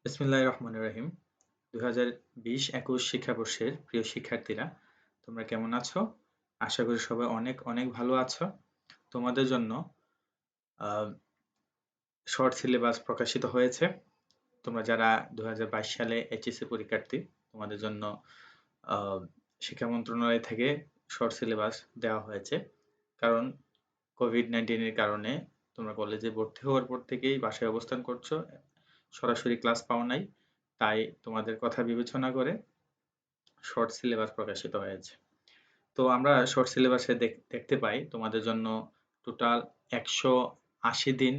বিসমিল্লাহির রহমানির রহিম। 2020-21 শিক্ষাবর্ষের প্রিয় শিক্ষার্থীরা, তোমরা কেমন আছো? আশা করি সবাই অনেক অনেক ভালো আছো। তোমাদের জন্য শর্ট সিলেবাস প্রকাশিত হয়েছে। তোমরা যারা 2022 সালে এইচএসসি পরীক্ষার্থী, তোমাদের জন্য আহ, শিক্ষা মন্ত্রণালয় থেকে শর্ট সিলেবাস দেওয়া হয়েছে। কারণ কোভিড-19 এর কারণে তোমরা কলেজে ভর্তি হওয়ার পর থেকেই বাসায় অবস্থান করছো, সরাসরি ক্লাস পাও নাই। তাই তোমাদের কথা বিবেচনা করে শর্ট সিলেবাস প্রকাশিত হয়েছে। তো আমরা শর্ট সিলেবাসে দেখতে পাই তোমাদের জন্য টোটাল 180 দিন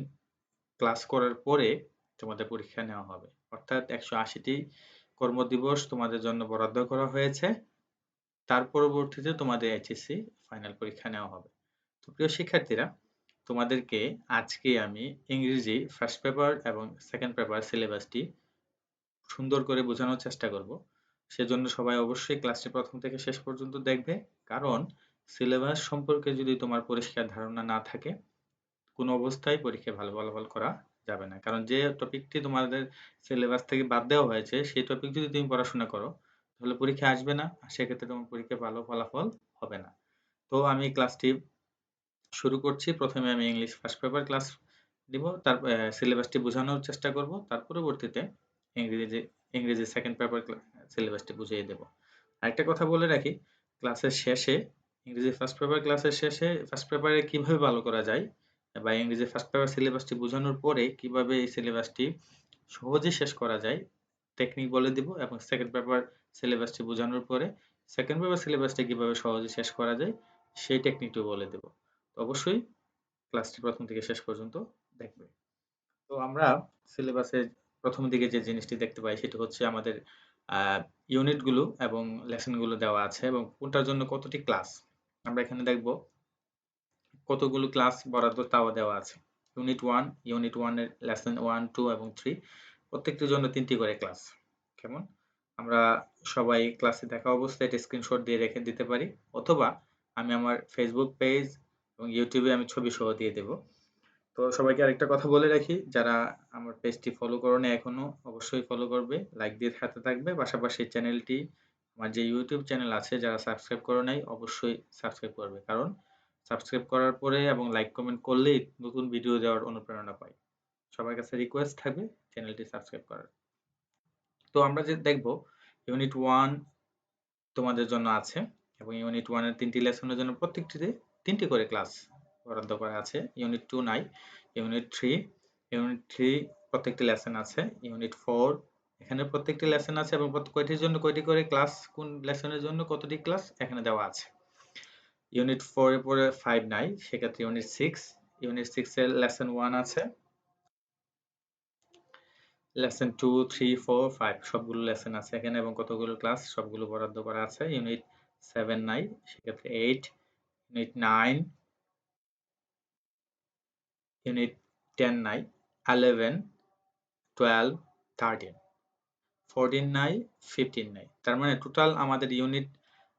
ক্লাস করার পরে তোমাদের পরীক্ষা নেওয়া হবে। অর্থাৎ 180টি কর্মদিবস তোমাদের জন্য বরাদ্দ করা হয়েছে। তার পরবর্তীতে তোমাদের এইচএসসি ফাইনাল পরীক্ষা নেওয়া হবে। তো প্রিয় শিক্ষার্থীরা, তোমাদেরকে আজকে আমি ইংরেজি ফার্স্ট পেপার এবং সেকেন্ড পেপার সিলেবাসটি সুন্দর করে বোঝানোর চেষ্টা করব। সেজন্য সবাই অবশ্যই ক্লাসটি প্রথম থেকে শেষ পর্যন্ত দেখবে। কারণ সিলেবাস সম্পর্কে যদি তোমার পরিষ্কার ধারণা না থাকে, কোনো অবস্থায় পরীক্ষায় ভালো ফলাফল করা যাবে না। কারণ যে টপিকটি তোমাদের সিলেবাস থেকে বাদ দেওয়া হয়েছে, সেই টপিক যদি তুমি পড়াশোনা করো, তাহলে পরীক্ষায় আসবে না। আর সেক্ষেত্রে তোমার পরীক্ষায় ভালো ফলাফল হবে না। তো আমি ক্লাসটি শুরু করছি। প্রথমে আমি ইংলিশ ফার্স্ট পেপার ক্লাস দিব, তার সিলেবাসটি বোঝানোর চেষ্টা করব। তার পরবর্তীতে ইংরেজি ইংরেজি সেকেন্ড পেপার সিলেবাসটি বুঝিয়ে দেব। আরেকটা কথা বলে রাখি, ক্লাসের শেষে ইংরেজি ফার্স্ট পেপার ক্লাসের শেষে ফার্স্ট পেপারে কিভাবে ভালো করা যায় বা ইংরেজি ফার্স্ট পেপার সিলেবাসটি বোঝানোর পরে কিভাবে এই সিলেবাসটি সহজে শেষ করা যায় টেকনিক বলে দিব, এবং সেকেন্ড পেপার সিলেবাসটি বোঝানোর পরে সেকেন্ড পেপার সিলেবাসটি কিভাবে সহজে শেষ করা যায় সেই টেকনিকটি বলে দেব। তো অবশ্যই ক্লাসটি প্রথম থেকে শেষ পর্যন্ত দেখবে। তো আমরা সিলেবাসের প্রথম দিকে যে জিনিসটি দেখতে পাই সেটা হচ্ছে আমাদের ইউনিট গুলো এবং লেসন গুলো দেওয়া আছে এবং কোনটার জন্য কতটি ক্লাস। আমরা এখানে দেখব কতগুলো ক্লাস বরাদ্দ তাও দেওয়া আছে। ইউনিট 1 এর লেসন 1, 2 এবং 3 প্রত্যেকটির জন্য 3টি করে ক্লাস। কেমন? আমরা সবাই ক্লাসে দেখা অবস্থায় একটা স্ক্রিনশট দিয়ে রেখে দিতে পারি, অথবা আমি আমার ফেসবুক পেজ এবং ইউটিউবে আমি ছবি সহ দিয়ে দেব। তো সবাইকে আরেকটা কথা বলে রাখি, যারা আমার পেজটি ফলো করো না এখনো, অবশ্যই ফলো করবে, লাইক দিয়ে হাতে থাকবে। পাশাপাশি চ্যানেলটি, আমার যে ইউটিউব চ্যানেল আছে, যারা সাবস্ক্রাইব করো নাই অবশ্যই সাবস্ক্রাইব করবে। কারণ সাবস্ক্রাইব করার পরে এবং লাইক কমেন্ট করলেই নতুন ভিডিও দেওয়ার অনুপ্রেরণা পাই। সবার কাছে রিকোয়েস্ট থাকবে চ্যানেলটি সাবস্ক্রাইব করার। তো আমরা যে দেখব ইউনিট 1 তোমাদের জন্য আছে এবং ইউনিট 1 এর 3টি লেসনের জন্য প্রত্যেকটিতে 3টি করে ক্লাস বরাদ্দ করা আছে। ইউনিট 2 নাই। ইউনিট 3 প্রত্যেকটি লেসন আছে। ইউনিট 4 এখানে প্রত্যেকটি লেসন আছে এবং কয়টির জন্য কয়টি করে ক্লাস, কোন লেসনের জন্য কতটি ক্লাস এখানে দেওয়া আছে। ইউনিট 4 এর পরে 5 নাই, সেক্ষেত্রে ইউনিট 6 এর লেসন 1 আছে। লেসন 2, 3, 4, 5 সবগুলো লেসন আছে এখানে এবং কতগুলো ক্লাস সবগুলো বরাদ্দ করা আছে। ইউনিট 7 নাই, সেক্ষেত্রে 8, ইউনিট 9, ইউনিট 10 নাই, 11, 12, 13, 14 নাই, 15 নাই। তার মানে টোটাল আমাদের ইউনিট,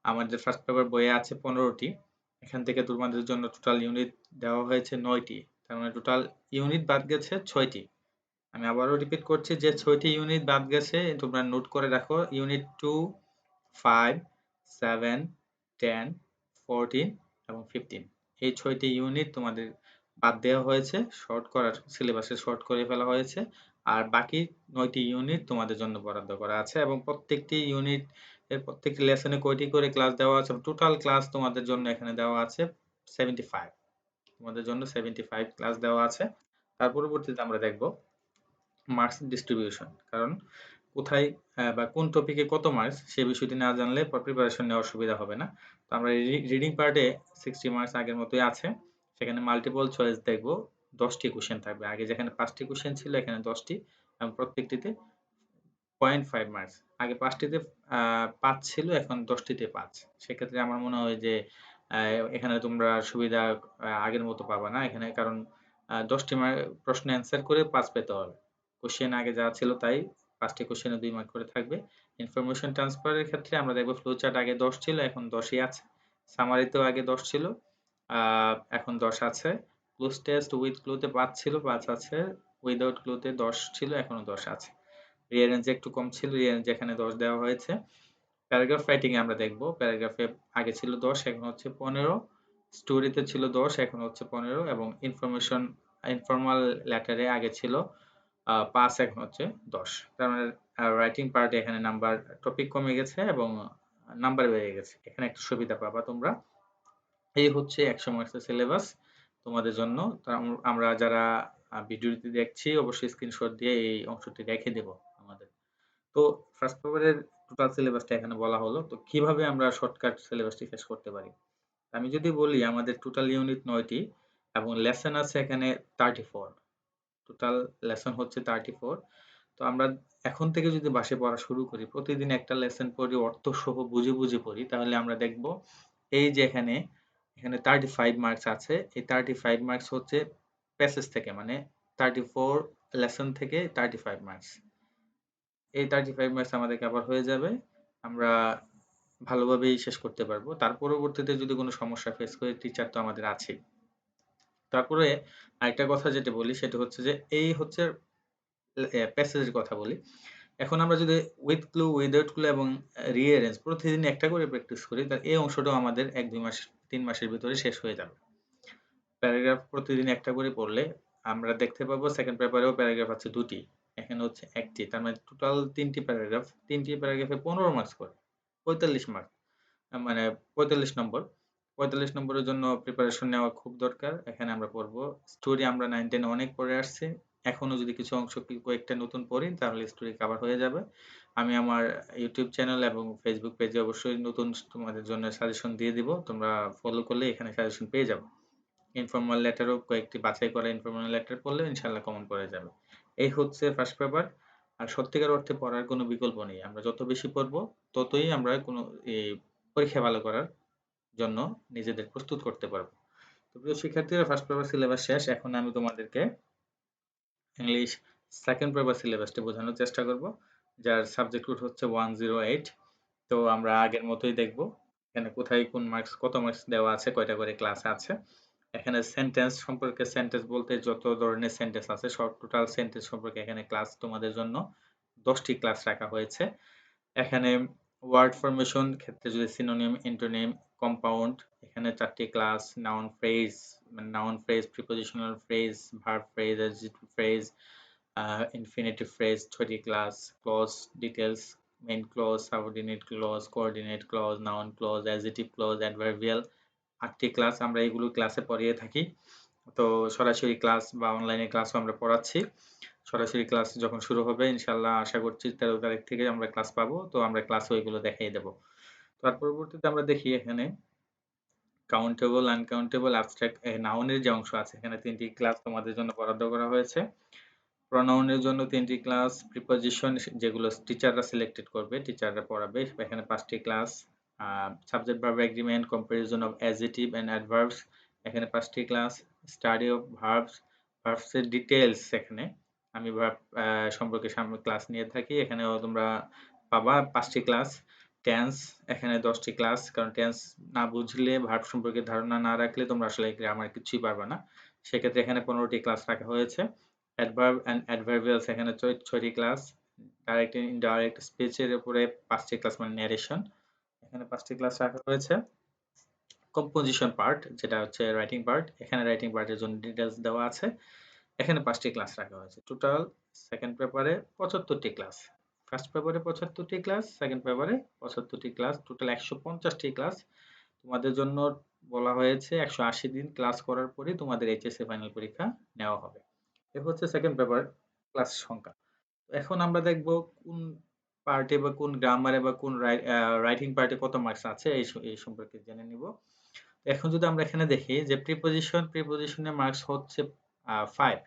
আমাদের ফার্স্ট পেপার বইয়ে আছে 15টি। এখান থেকে তোমাদের জন্য টোটাল ইউনিট দেওয়া হয়েছে 9টি। তার মানে টোটাল ইউনিট বাদ গেছে 6টি। আমি আবারও রিপিট করছি যে 6টি ইউনিট বাদ গেছে, তোমরা নোট করে রাখো। ইউনিট 2, 5, 7, 10, 14 এবং 15, এই 6টি ইউনিট তোমাদের বাদ দেওয়া হয়েছে, শর্ট করার সিলেবাসে শর্ট করে ফেলা হয়েছে। আর বাকি 9টি ইউনিট তোমাদের জন্য বরাদ্দ করা আছে এবং প্রত্যেকটি ইউনিট এর প্রত্যেকটি লেসনে কয়টি করে ক্লাস দেওয়া আছে, টোটাল ক্লাস তোমাদের জন্য এখানে দেওয়া আছে 75। তোমাদের জন্য 75 ক্লাস দেওয়া আছে। তার পরবর্তীতে আমরা দেখব মার্কস ডিস্ট্রিবিউশন। কারণ কোথায় বা কোন টপিকে কত মার্কস সেই বিষয়টি না জানলে প্রিপারেশন নেওয়ার সুবিধা হবে না। তো আমরা রিডিং পার্টে 60 মার্কস আগের মতোই আছে। সেখানে মাল্টিপল চয়েস দেখব, 10টি কোশ্চেন থাকবে। আগে যেখানে 5টি কোশ্চেন ছিল এখানে 10টি এবং প্রত্যেকটিতে 0.5 মার্কস। আগে 5টিতে 5 ছিল, এখন 10টিতে 5। সেক্ষেত্রে আমার মনে হয় যে এখানে তোমরা সুবিধা আগের মতো পাবা না এখানে, কারণ 10টি প্রশ্ন অ্যান্সার করে 5 পেতে হবে। কোশ্চেন আগে যা ছিল তাই, 5টি কোশ্চেনে 2 মার্ক করে থাকবে। ইনফরমেশন ট্রান্সফারের ক্ষেত্রে আমরা দেখব ফ্লো চার্ট আগে 10 ছিল, এখন 10ই আছে। সামারিতেও আগে 10 ছিল, এখন 10 আছে। ক্লুজ টেস্ট উইথ ক্লুতে 5 ছিল, 5 আছে। উইদাউট ক্লুতে 10 ছিল, এখনো 10 আছে। রিঅ্যারেঞ্জে একটু কম ছিল, রিঅ্যারেঞ্জে এখানে 10 দেওয়া হয়েছে। প্যারাগ্রাফ রাইটিং এ আমরা দেখব। প্যারাগ্রাফে আগে ছিল 10, এখন হচ্ছে 15। স্টোরিতে ছিল 10, এখন হচ্ছে 15 এবং ইনফরমাল লেটারে আগে ছিল 5, এখন হচ্ছে 10। তার মানে রাইটিং পার্টে এখানে নাম্বার টপিক কমে গেছে এবং নাম্বার বেড়ে গেছে। এখানে একটা সুবিধা পাবা তোমরা। এই হচ্ছে 100 মার্কসের সিলেবাস তোমাদের জন্য। তো আমরা যারা ভিডিওটি দেখছি অবশ্যই স্ক্রিনশট দিয়ে এই অংশটি রেখে দেব আমাদের। তো ফার্স্ট পেপারের টোটাল সিলেবাসটা এখানে বলা হলো। তো কিভাবে আমরা শর্টকাট সিলেবাসটি শেষ করতে পারি? আমি যদি বলি আমাদের টোটাল ইউনিট 9টি এবং লেসন আছে এখানে 34। টোটাল লেসন হচ্ছে 34। তো আমরা এখন থেকে যদি বাসায় পড়া শুরু করি, প্রতিদিন একটা লেসন পড়ি, অর্থ সহ বুঝে বুঝে পড়ি, তাহলে আমরা দেখব এই যে এখানে 35 মার্কস আছে। এই 35 মার্কস হচ্ছে প্যাসেজ থেকে, মানে 34 লেসন থেকে 35 মার্কস। এই 35 মার্কস আমাদের কভার হয়ে যাবে। আমরা ভালোভাবেই শেষ করতে পারবো। তার পরবর্তীতে যদি কোনো সমস্যা ফেস করি, টিচার তো আমাদের আছেই। তারপরে আরেকটা কথা যেটা বলি সেটা হচ্ছে যে এই হচ্ছে প্যাসেজের কথা বলি। এখন আমরা যদি উইথ ক্লু, উইদাউট ক্লু এবং রিঅ্যারেঞ্জ প্রতিদিন একটা করে প্র্যাকটিস করি, তাহলে এই অংশটাও আমাদের 1-2 মাস 3 মাসের ভিতরে শেষ হয়ে যাবে। প্যারাগ্রাফ প্রতিদিন একটা করে পড়লে আমরা দেখতে পাবো সেকেন্ড পেপারেও প্যারাগ্রাফ আছে 2টি, এখানে হচ্ছে 1টি। তার মানে টোটাল 3টি প্যারাগ্রাফ, 3টি প্যারাগ্রাফে 15 মার্কস করে 45 মার্ক, মানে 45 নম্বর। 45 নম্বরের জন্য প্রিপারেশন নেওয়া খুব দরকার। এখানে আমরা পড়বো স্টোরি। আমরা 9, 10 অনেক পড়ে আসছি। এখনো যদি কিছু অংশ কয়েকটা নতুন পড়ি তাহলে স্টোরি কভার হয়ে যাবে। আমি আমার ইউটিউব চ্যানেল এবং ফেসবুক পেজে অবশ্যই নতুন তোমাদের জন্য সাজেশন দিয়ে দিব। তোমরা ফলো করলে এখানে সাজেশন পেয়ে যাবে। ইনফর্মাল লেটারও কয়েকটি বাছাই করা ইনফর্মাল লেটার পড়লে ইনশাআল্লাহ কমন পড়ে যাবে। এই হচ্ছে ফার্স্ট পেপার। আর সত্যিকার অর্থে পড়ার কোনো বিকল্প নেই। আমরা যত বেশি পড়বো ততই আমরা কোনো পরীক্ষা ভালো করার জন্য নিজেদের প্রস্তুত করতে পারবো। তো প্রিয় শিক্ষার্থীরা, ফার্স্ট পেপার সিলেবাস শেষ। এখন আমি তোমাদেরকে ইংলিশ সেকেন্ড পেপার সিলেবাসটি বোঝানোর চেষ্টা করব, যার সাবজেক্ট রুট হচ্ছে 108। তো আমরা আগের মতোই দেখব এখানে কোথায় কোন মার্কস, কত মার্কস দেওয়া আছে, কয়টা করে ক্লাস আছে। এখানে সেন্টেন্স সম্পর্কে, সেন্টেন্স বলতে যত ধরনের সেন্টেন্স আছে সব টোটাল সেন্টেন্স সম্পর্কে এখানে ক্লাস তোমাদের জন্য 10টি ক্লাস রাখা হয়েছে। এখানে ওয়ার্ড ফরমেশন ক্ষেত্রে যদি সিনোনিম, অ্যান্টোনিম, কম্পাউন্ড, এখানে 4টি ক্লাস। নাউন ফ্রেজ, মানে noun phrase, prepositional phrase, verb phrase, adjective phrase, infinitive phrase 6টি class. Clause details, main clause, subordinate clause, coordinate clause, noun clause, adjective clause, adverbial 8টি class. আমরা এগুলো ক্লাসে পড়িয়ে থাকি। তো সরাসরি ক্লাস বা অনলাইনে ক্লাসও আমরা পড়াচ্ছি। সরাসরি ক্লাস যখন শুরু হবে ইনশাআল্লাহ আশা করছি 13 তারিখ থেকে আমরা ক্লাস পাবো। তো আমরা ক্লাসে ওইগুলো দেখিয়ে দেব। তার পরবর্তীতে আমরা দেখি এখানে কাউন্টেবল, আনকাউন্টেবল, অ্যাবস্ট্রাক্ট, নাউনের যে অংশ আছে এখানে 3টি ক্লাস তোমাদের জন্য বরাদ্দ করা হয়েছে। প্রোনাউনের জন্য 3টি ক্লাস। প্রিপোজিশন যেগুলো টিচাররা সিলেক্টেড করবে, টিচাররা পড়াবে, এখানে 5টি class. Subject verb agreement, comparison of adjective and adverbs, এখানে 5টি class. Study of verbs, verbs এর ডিটেইলস, এখানে আমি ভার্ব সম্পর্কে সামনে ক্লাস নিয়ে থাকি, এখানেও তোমরা পাবা 5টি ক্লাস। টেন্স, এখানে 10টি ক্লাস, কারণ টেন্স না বুঝলে, ভার্ব সম্পর্কে ধারণা না রাখলে তোমরা আসলে গ্রামার কিছুই পারবে না। সেক্ষেত্রে এখানে 15টি ক্লাস রাখা হয়েছে। অ্যাডভার্ব অ্যান্ড অ্যাডভার্বিয়ালস, এখানে 6টি ক্লাস। ডাইরেক্ট এন্ড ইনডাইরেক্ট স্পিচের উপরে 5টি ক্লাস, মানে ন্যারেশন, এখানে 5টি ক্লাস রাখা হয়েছে। কম্পোজিশন পার্ট, যেটা হচ্ছে রাইটিং পার্ট, এখানে রাইটিং পার্টের জন্য ডিটেইলস দেওয়া আছে, এখানে 5টি ক্লাস রাখা হয়েছে। টোটাল সেকেন্ড পেপারে 75টি ক্লাস। ফার্স্ট পেপারে 75টি ক্লাস, সেকেন্ড পেপারে 75টি ক্লাস, টোটাল 150টি ক্লাস তোমাদের জন্য বলা হয়েছে। 180 দিন ক্লাস করার পরে তোমাদের এইচএসসি ফাইনাল পরীক্ষা নেওয়া হবে। এ হচ্ছে সেকেন্ড পেপার ক্লাস সংখ্যা। এখন আমরা দেখব কোন পার্টে বা কোন গ্রামারে বা কোন রাইটিং পার্টে কত মার্কস আছে এই সম্পর্কে জেনে নিব। এখন যদি আমরা এখানে দেখি যে প্রিপোজিশনের মার্কস হচ্ছে 5।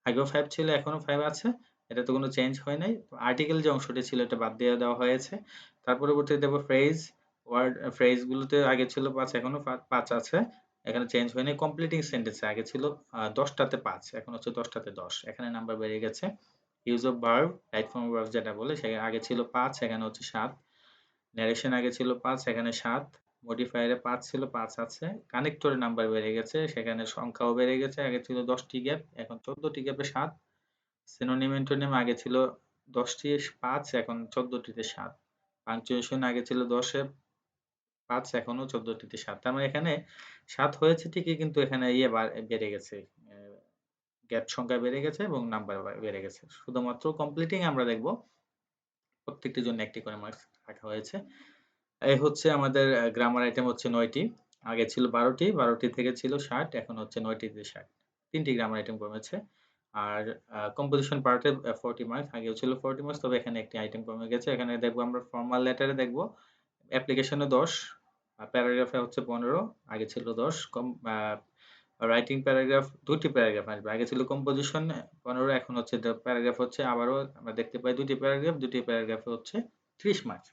আগেও 5 ছিল, এখনো 5 আছে। এটা তো কোনো চেঞ্জ হয় নাই। আর্টিকেল যে অংশটি ছিল এটা বাদ দিয়ে দেওয়া হয়েছে। তার পরবর্তীতে দেব ফ্রেজ। ফ্রেজ গুলোতে আগে ছিল 5, এখনো 5 আছে। এখানে চেঞ্জ হয়নি। কমপ্লিটিং সেন্টেন্স আগে ছিল 10টাতে 5, এখন হচ্ছে 10টাতে 10। এখানে নাম্বার বেড়ে গেছে। Use of verb, right form verb যেটা বলে, সেখানে আগে ছিল 5, এখানে হচ্ছে 7। ন্যারেশন আগে ছিল 5, এখানে 7। মডিফায়ারে 5 ছিল, 5 আছে। কানেক্টরে নাম্বার বেড়ে গেছে, সেখানে সংখ্যাও বেড়ে গেছে। আগে ছিল 10টি গ্যাপ, এখন 14টি গ্যাপে 7। সিনোনিম, অ্যান্টোনিম আগে ছিল 10টি 5 এখন 14টিতে 7। পাংচুয়েশন আগে ছিল 10 এ 5 এখনো 14টিতে 7। তার মানে এখানে 7 হয়েছে ঠিকই, কিন্তু এখানে বেড়ে গেছে। গ্যাপ সংখ্যা বেড়ে গেছে এবং নাম্বার বেড়ে গেছে। শুধুমাত্র কমপ্লিটিং আমরা দেখব প্রত্যেকটির জন্য 1 টি করে মার্কস রাখা হয়েছে। এই হচ্ছে আমাদের গ্রামার আইটেম হচ্ছে 9 টি। আগে ছিল 12 টি, 12 টি থেকে ছিল 60, এখন হচ্ছে 9 টিতে 60। 3 টি গ্রামার আইটেম কমেছে। আর কম্পোজিশন পার্টে 40 মার্কস, আগেও ছিল 40 মার্কস, তবে এখানে একটি আইটেম কমে গেছে। এখানে দেখব আমরা ফরমাল লেটারে দেখব অ্যাপ্লিকেশনে 10, প্যারাগ্রাফে হচ্ছে 15, আগে ছিল 10। রাইটিং প্যারাগ্রাফ 2 টি প্যারাগ্রাফ আসবে। আগে ছিল কম্পোজিশন 15, এখন হচ্ছে প্যারাগ্রাফ হচ্ছে আবারও আমরা দেখতে পাই 2 টি প্যারাগ্রাফ, 2 টি প্যারাগ্রাফে হচ্ছে 30 মার্কস।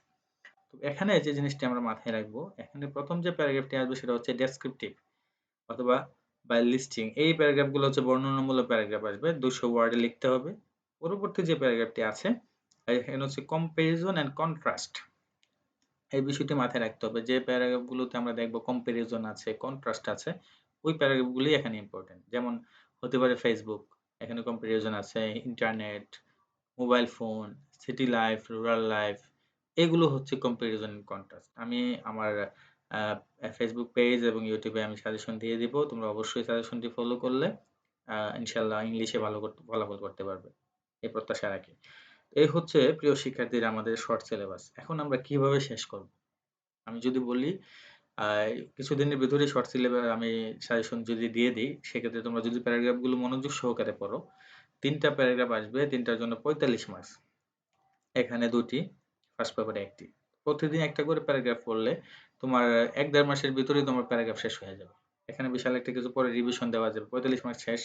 তো এখানে যে জিনিসটি আমরা মাথায় রাখবো, এখানে প্রথম যে প্যারাগ্রাফটি আসবে সেটা হচ্ছে ডেসক্রিপটিভ অথবা বাই লিস্টিং। এই প্যারাগ্রাফগুলো হচ্ছে বর্ণনামূলক প্যারাগ্রাফ আসবে, 200 ওয়ার্ডে লিখতে হবে। পরবর্তী যে প্যারাগ্রাফটি আছে এখানে হচ্ছে কম্পারিজন এন্ড কন্ট্রাস্ট। এই বিষয়টি মাথায় রাখতে হবে যে প্যারাগ্রাফগুলোতে আমরা দেখব কম্পারিজন আছে, কন্ট্রাস্ট আছে, ওই প্যারাগ্রাফগুলি এখানে ইম্পর্টেন্ট। যেমন হতে পারে ফেসবুক, এখানে কম্পারিজন আছে, internet, mobile phone, city life, rural life, এগুলো হচ্ছে কম্পারিজন এন্ড কন্ট্রাস্ট। আমি আমার ফেসবুক পেজ এবং ইউটিউবে আমি সাজেশন দিয়ে দিব। তোমরা অবশ্যই সাজেশনটি ফলো করলে ইনশাআল্লাহ ইংলিশে ভালো ফলাফল করতে পারবে, এই প্রত্যাশা রাখি। এই হচ্ছে প্রিয় শিক্ষার্থীরা আমাদের শর্ট সিলেবাস। এখন আমরা কিভাবে শেষ করব? আমি যদি বলি আ কিছুদিনের ভেতরেই শর্ট সিলেবাস আমি সাজেশন যদি দিয়ে দিই, সেক্ষেত্রে তোমরা যদি প্যারাগ্রাফগুলো মনোযোগ সহকারে পড়ো, ৩ টা প্যারাগ্রাফ আসবে, ৩ টার জন্য ৪৫ মার্কস। এখানে ২ টি, ফার্স্ট পেপারে ১ টি। প্রতিদিন একটা করে প্যারাগ্রাফ পড়লে তোমার ১-১.৫ মাসের ভিতরেই তোমার প্যারাগ্রাফ শেষ হয়ে যাবে। এখানে বিশাল একটা কিছু পরে রিভিশন দেওয়া যাবে। ৪৫ মার্কস শেষ।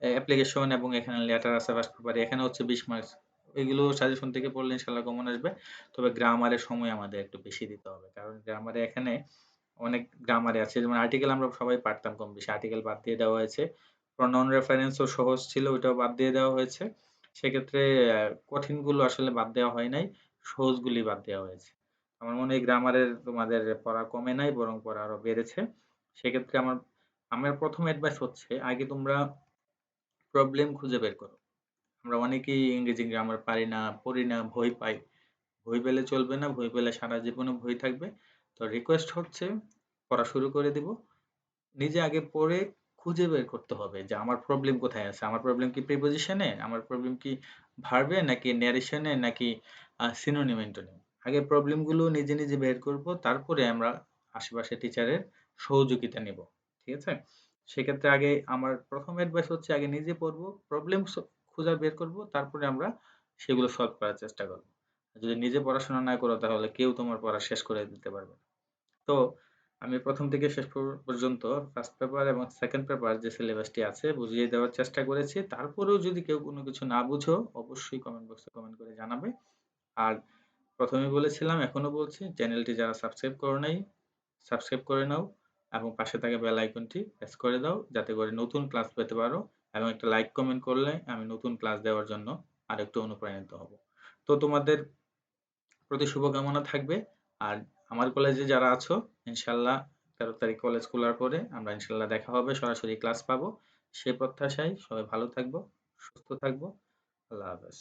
অ্যাপ্লিকেশন এবং এখানে লেটার আছে ফার্স্ট পেপারে, এখানে হচ্ছে ২০ মার্কস। এগুলো সাজেশন থেকে পড়লে ইনশাআল্লাহ কমন আসবে। তবে গ্রামারের সময় আমাদের একটু বেশি দিতে হবে। কারণ গ্রামারে এখানে অনেক গ্রামারে আছে। যেমন আর্টিকেল আমরা সবাই পারতাম কম বেশি। আর্টিকেল বাদ দিয়ে দেওয়া হয়েছে। প্রনাউন রেফারেন্সও সহজ ছিল, ওইটাও বাদ দিয়ে দেওয়া হয়েছে। সেক্ষেত্রে কঠিনগুলো আসলে বাদ দেওয়া হয় নাই। সহজগুলি বাদ দেওয়া হয়েছে। আমার মনে হয় গ্রামারের তোমাদের পড়া কমে নাই, বরং পড়া আরো বেড়েছে। সেক্ষেত্রে আমার ১ম অ্যাডভাইস হচ্ছে আগে তোমরা প্রবলেম খুঁজে বের করো। আমরা অনেকেই ইংরেজি গ্রামার পারি না, পড়ি না, ভয় পাই। ভয় পেলে চলবে না, ভয় পেলে সারা জীবনে ভয় থাকবে। তো রিকোয়েস্ট হচ্ছে পড়া শুরু করে দিব। নিজে আগে পড়ে খুঁজে বের করতে হবে যে আমার প্রবলেম কোথায় আছে। আমার প্রবলেম কি প্রিপোজিশনে? আমার প্রবলেম কি ভার্বে নাকি ন্যারেশনে নাকি সিনোনিম অ্যান্টোনিম? আগে প্রবলেম গুলো নিজে, নিজে বের করব। তারপরে আমরা আশেপাশে টিচারের সহযোগিতা নিব। ঠিক আছে? সেক্ষেত্রে আগে আমার ১ম অ্যাডভাইস হচ্ছে আগে নিজে পড়ব, প্রবলেম খুঁজে বের করব। তারপরে আমরা সেগুলো সলভ করার চেষ্টা করব। যদি নিজে পড়াশোনা না করো তাহলে কেউ তোমার পড়া শেষ করে দিতে পারবে না। তো আমি ১ম থেকে শেষ পর্যন্ত ফার্স্ট পেপার এবং সেকেন্ড পেপার যে সিলেবাসটি আছে বুঝিয়ে দেওয়ার চেষ্টা করেছি। তারপরেও যদি কেউ কোনো কিছু না বুঝো অবশ্যই কমেন্ট বক্সে কমেন্ট করে জানাবে। আর ১ম এ বলেছিলাম এখনো বলছি, চ্যানেলটি যারা সাবস্ক্রাইব করো নাই, সাবস্ক্রাইব করে নাও এবং পাশে থাকা বেল আইকনটি প্রেস করে দাও যাতে করে নতুন ক্লাস পেতে পারো, এবং একটা লাইক কমেন্ট করলে আমি নতুন ক্লাস দেওয়ার জন্য আরেকটু অনুপ্রাণিত হব। তো তোমাদের প্রতি শুভকামনা থাকবে। আর আমার কলেজে যারা আছো ইনশাআল্লাহ ১৩ তারিখ কলেজ খোলার পরে আমরা ইনশাআল্লাহ দেখা হবে, সরাসরি ক্লাস পাবো। সেই প্রত্যাশায় সবাই ভালো থাকবো, সুস্থ থাকবো। আল্লাহ হাফেজ।